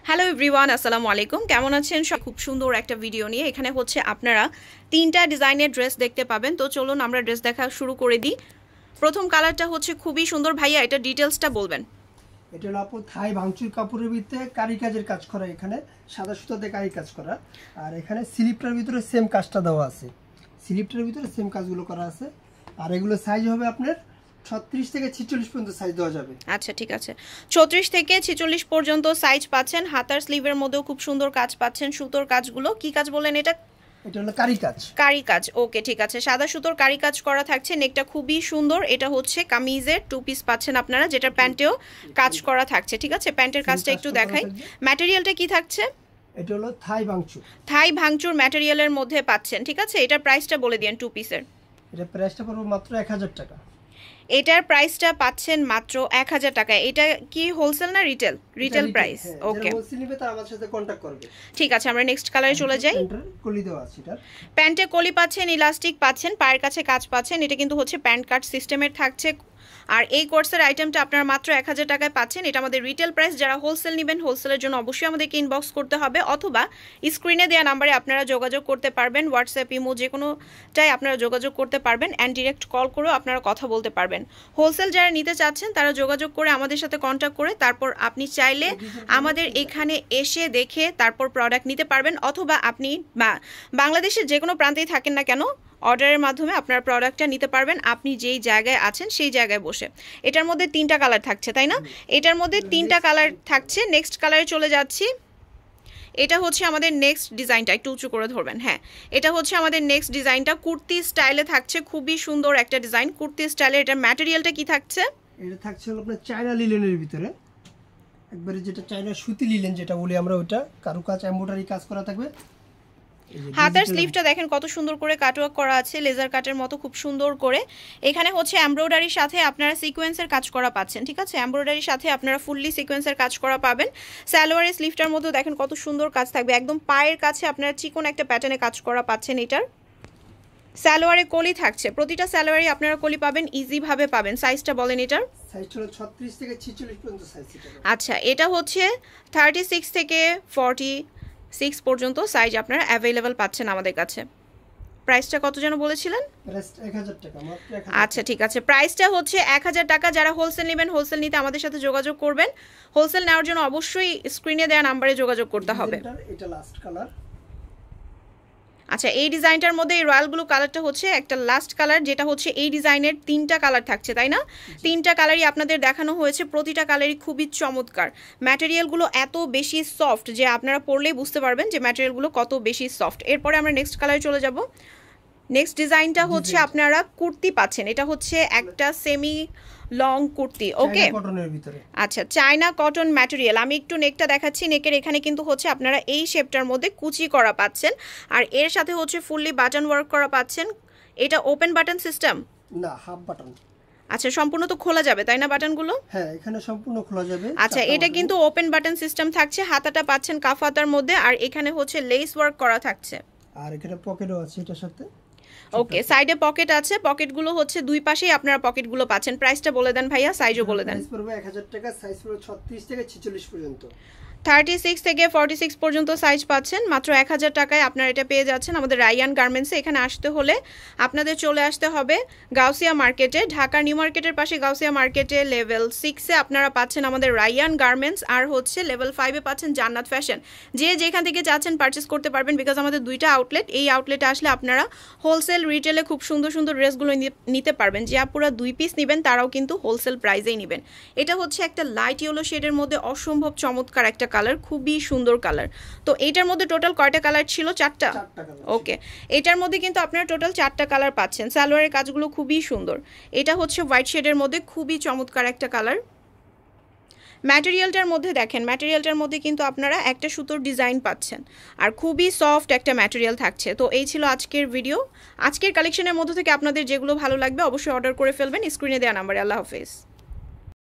Hello everyone, আসসালামু আলাইকুম। কেমন আছেন? খুব সুন্দর একটা ভিডিও নিয়ে এখানে হচ্ছে আপনারা তিনটা ডিজাইনের ড্রেস দেখতে পাবেন। তো চলুন আমরা ড্রেস দেখা শুরু করে দিই। প্রথম কালারটা হচ্ছে খুবই সুন্দর। ভাইয়া এটা ডিটেলসটা বলবেন। এটা হলো আপু থাই ভাঙচুর কাপড়ের ভিতরে কারি কাজের কাজ করা, এখানে সাদা সুতাতে কারি কাজ করা, আর এখানে স্লিপটার ভিতরে সেম কাজটা দেওয়া আছে, স্লিপটার ভিতরে সেম কাজগুলো করা আছে। আর এগুলো সাইজ হবে আপনার 36 থেকে 46 পর্যন্ত সাইজ দেওয়া যাবে। আচ্ছা ঠিক আছে, 34 থেকে 46 পর্যন্ত সাইজ পাচ্ছেন। হাতার স্লিভের মধ্যেও খুব সুন্দর কাজ পাচ্ছেন। সুতোর কাজগুলো কি কাজ বলেন এটা? এটা হলো কারি কাজ। কারি কাজ, ওকে ঠিক আছে। সাদা সুতোর কারি কাজ করা থাকছে। নেকটা খুবই সুন্দর। এটা হচ্ছে কামিজের 2 পিস পাচ্ছেন আপনারা, যেটা প্যান্টেও কাজ করা থাকছে। ঠিক আছে, প্যান্টের কাজটা একটু দেখাই। ম্যাটেরিয়ালটা কি থাকছে? এটা হলো থাই ভাঙচুর। থাই ভাঙচুর ম্যাটেরিয়ালের মধ্যে পাচ্ছেন। ঠিক আছে, এটার প্রাইসটা বলে দিন 2 পিসের। এটা প্রাইসটা পড়বে মাত্র 1000 টাকা। এটার প্রাইসটা পাচ্ছেন মাত্র 1000 টাকা। এটা কি হোলসেল না রিটেল? রিটেল প্রাইস, ওকে। হোলসেল নিবে তার আমাদের সাথে কন্টাক্ট করবে। ঠিক আছে, আমরা নেক্সট কালারে চলে যাই। কলি দেওয়া আছে এটা। প্যান্টে কলি পাচ্ছেন, ইলাস্টিক পাচ্ছেন, পায়ের কাছে কাজ পাচ্ছেন। এটা কিন্তু হচ্ছে প্যান্ট কাট সিস্টেমের থাকছে। আর এই কোর্সের আইটেমটা আপনারা মাত্র 1000 টাকায় পাচ্ছেন। এটা আমাদের রিটেল প্রাইস। যারা হোলসেল নেবেন, হোলসেলের জন্য অবশ্যই আমাদেরকে ইনবক্স করতে হবে, অথবা স্ক্রিনে দেওয়া নাম্বারে আপনারা যোগাযোগ করতে পারবেন। হোয়াটসঅ্যাপ, ইমো যে কোনোটাই আপনারা যোগাযোগ করতে পারবেন। অ্যান্ড ডিরেক্ট কল করেও আপনারা কথা বলতে পারবেন। হোলসেল যারা নিতে চাচ্ছেন তারা যোগাযোগ করে আমাদের সাথে কন্ট্যাক্ট করে তারপর আপনি চাইলে আমাদের এখানে এসে দেখে তারপর প্রোডাক্ট নিতে পারবেন, অথবা আপনি বাংলাদেশের যে কোনো প্রান্তেই থাকেন না কেন অর্ডারের মাধ্যমে আপনার প্রোডাক্টটা নিতে পারবেন আপনি যেই জায়গায় আছেন সেই জায়গায় বসে। এটার মধ্যে 3টা কালার থাকছে, তাই না? এটার মধ্যে 3টা কালার থাকছে। নেক্সট কালারে চলে যাচ্ছি। এটা হচ্ছে আমাদের নেক্সট ডিজাইনটা, একটু উঁচু করে ধরবেন। হ্যাঁ, এটা হচ্ছে আমাদের নেক্সট ডিজাইনটা। কুর্তি স্টাইলে থাকছে, খুবই সুন্দর একটা ডিজাইন কুর্তি স্টাইলে। এটার ম্যাটেরিয়ালটা কি থাকছে? এটা থাকছে হলো আপনার চায়না লিলেনের ভিতরে, একবারে যেটা চায়না সুতি লিলেন যেটা বলি আমরা, ওটা কারুকাজ এমব্রয়ডারি কাজ করা থাকবে। হাতার স্লিভটা দেখেন কত সুন্দর করে কাটওয়ার্ক করা আছে, লেজার কাটের মতো খুব সুন্দর করে। এখানে হচ্ছে এমব্রয়ডারির সাথে আপনারা সিকোয়েন্সের কাজ করা পাচ্ছেন। ঠিক আছে, এমব্রয়ডারির সাথে আপনারা ফুললি সিকোয়েন্সের কাজ করা পাবেন। সালোয়ারের স্লিভটার মধ্যে দেখেন কত সুন্দর কাজ থাকবে, একদম পায়ের কাছে আপনারা চিকন একটা প্যাটার্নে কাজ করা পাচ্ছেন। এটার সালোয়ারে কলি থাকছে, প্রতিটা সালোয়ারে আপনারা কলি পাবেন, ইজি ভাবে পাবেন। সাইজটা বলেন এটার? সাইজ হলো 36 থেকে 46 পর্যন্ত সাইজ। আচ্ছা, এটা হচ্ছে 36 থেকে 46 পর্যন্ত সাইজ আপনারা অ্যাভেলেবল পাচ্ছেন আমাদের কাছে। প্রাইসটা কত যেন বলেছিলেন? প্রাইসটা 1000 টাকা মাত্র। আচ্ছা ঠিক আছে, প্রাইসটা হচ্ছে 1000 টাকা। যারা হোলসেল নেবেন, হোলসেল নিতে আমাদের সাথে যোগাযোগ করবেন। হোলসেল নেওয়ার জন্য অবশ্যই স্ক্রিনে দেওয়া নাম্বারে যোগাযোগ করতে হবে। এটা লাস্ট কালার। আচ্ছা, এই ডিজাইনটার মধ্যে এই রয়্যাল ব্লু কালারটা হচ্ছে একটা লাস্ট কালার, যেটা হচ্ছে এই ডিজাইনের 3টা কালার থাকছে, তাই না? 3টা কালারই আপনাদের দেখানো হয়েছে। প্রতিটা কালারই খুবই চমৎকার। ম্যাটেরিয়ালগুলো এত বেশি সফট যে আপনারা পরলেই বুঝতে পারবেন যে ম্যাটেরিয়ালগুলো কত বেশি সফট। এরপরে আমরা নেক্সট কালারে চলে যাব। নেক্সট ডিজাইনটা হচ্ছে আপনারা কুর্তি পাচ্ছেন। এটা হচ্ছে একটা সেমি লং কুর্তি, ওকে। আচ্ছা, চায়না কটন ম্যাটেরিয়াল। আমি একটু নেকটা দেখাচ্ছি। নেকের এখানে কিন্তু হচ্ছে আপনারা এই শেপটার মধ্যে কুচি করা পাচ্ছেন, আর এর সাথে হচ্ছে ফুললি বাটন ওয়ার্ক করা পাচ্ছেন। এটা ওপেন বাটন সিস্টেম না, হাফ বাটন। আচ্ছা, সম্পূর্ণ তো খোলা যাবে তাই না বাটনগুলো? হ্যাঁ, এখানে সম্পূর্ণ খোলা যাবে। আচ্ছা, এটা কিন্তু ওপেন বাটন সিস্টেম থাকছে। হাতাটা পাচ্ছেন কাফ হাতার মধ্যে, আর এখানে হচ্ছে লেস ওয়ার্ক করা থাকছে। আর এখানে পকেটও আছে এটার সাথে, ওকে। সাইডে পকেট আছে, পকেটগুলো হচ্ছে দুই পাশেই আপনারা পকেটগুলো পাচ্ছেন। প্রাইসটা বলে দেন ভাইয়া, সাইজও বলে দেন। প্রাইস পড়বে 1000 টাকা। সাইজ পড়বে 36 থেকে 46 পর্যন্ত। 36 থেকে 46 পর্যন্ত সাইজ পাচ্ছেন মাত্র 1000 টাকায়। আপনারা এটা পেয়ে যাচ্ছেন আমাদের রায়ান গার্মেন্টসে। এখানে আসতে হলে আপনাদের চলে আসতে হবে গাউসিয়া মার্কেটে, ঢাকা নিউ মার্কেটের পাশে গাউসিয়া মার্কেটে লেভেল 6-এ আপনারা পাচ্ছেন আমাদের রায়ান গার্মেন্টস, আর হচ্ছে লেভেল 5-এ পাচ্ছেন জান্নাত ফ্যাশন। যে যেখান থেকে চাচ্ছেন পারচেস করতে পারবেন, বিকজ আমাদের 2টা আউটলেট। এই আউটলেটে আসলে আপনারা হোলসেল রিটেলে খুব সুন্দর সুন্দর ড্রেসগুলো নিতে পারবেন। যে আপুরা 2 পিস নেবেন তারাও কিন্তু হোলসেল প্রাইসেই নেবেন। এটা হচ্ছে একটা লাইট ইয়েলো শেডের মধ্যে অসম্ভব চমৎকার একটা কালার, খুবই সুন্দর কালার। তো এইটার মধ্যে টোটাল কয়টা কালার ছিল? 4টা। ওকে, এটার মধ্যে কিন্তু আপনারা টোটাল 4টা কালার পাচ্ছেন। সালোয়ারের কাজগুলো খুবই সুন্দর। এটা হচ্ছে হোয়াইট শেডের মধ্যে খুবই চমৎকার একটা কালার। ম্যাটেরিয়ালটার মধ্যে দেখেন, ম্যাটেরিয়ালটার মধ্যে কিন্তু আপনারা একটা সুতোর ডিজাইন পাচ্ছেন, আর খুবই সফট একটা ম্যাটেরিয়াল থাকছে। তো এই ছিল আজকের ভিডিও। আজকের কালেকশনের মধ্যে থেকে আপনাদের যেগুলো ভালো লাগবে অবশ্যই অর্ডার করে ফেলবেন স্ক্রিনে দেওয়া নাম্বারে। আল্লাহ হাফেজ।